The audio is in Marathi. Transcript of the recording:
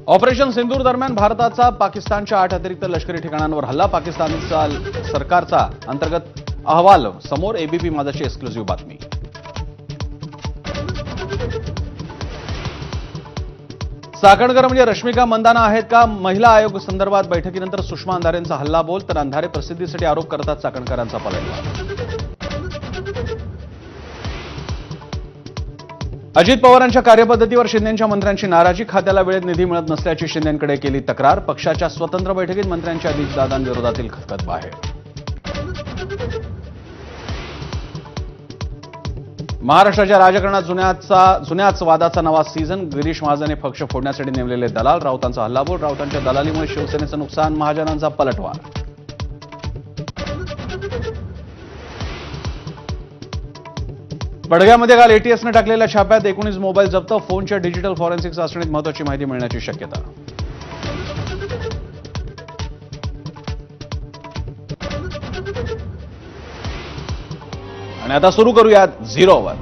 ऑपरेशन सिंदूर दरम्यान भारताचा पाकिस्तानच्या 8 अतिरिक्त लष्करी ठिकाणांवर हल्ला. पाकिस्तानचा सरकारचा अंतर्गत अहवाल समोर. एबीपी माझाची एक्सक्लुझिव्ह बातमी. चाकणकर म्हणजे रश्मिका मंदाना आहेत का? महिला आयोग संदर्भात बैठकीनंतर सुषमा अंधारेंचा हल्लाबोल, तर अंधारे प्रसिद्धीसाठी आरोप करतात चाकणकरांचा पलटवार. अजित पवारांच्या कार्यपद्धतीवर शिंदेंच्या मंत्र्यांची नाराजी. खात्याला वेळेत निधी मिळत नसल्याची शिंदेंकडे केली तक्रार. पक्षाच्या स्वतंत्र बैठकीत मंत्र्यांच्या अजितदादांविरोधातील खतखत बाहेर. महाराष्ट्राच्या राजकारणात जुन्याच वादाचा नवा सीझन. गिरीश महाजने पक्ष फोडण्यासाठी नेमलेले दलाल. राऊतांचा हल्लाबोल. राऊतांच्या दलालीमुळे शिवसेनेचं नुकसान. महाजनांचा पलटवार. बडग्यामध्ये काल एटीएसने टाकलेल्या छाप्यात 19 मोबाईल जप्त. फोनच्या डिजिटल फॉरेन्सिक चाचणीत महत्त्वाची माहिती मिळण्याची शक्यता. आणि आता सुरू करूयात झिरोवर.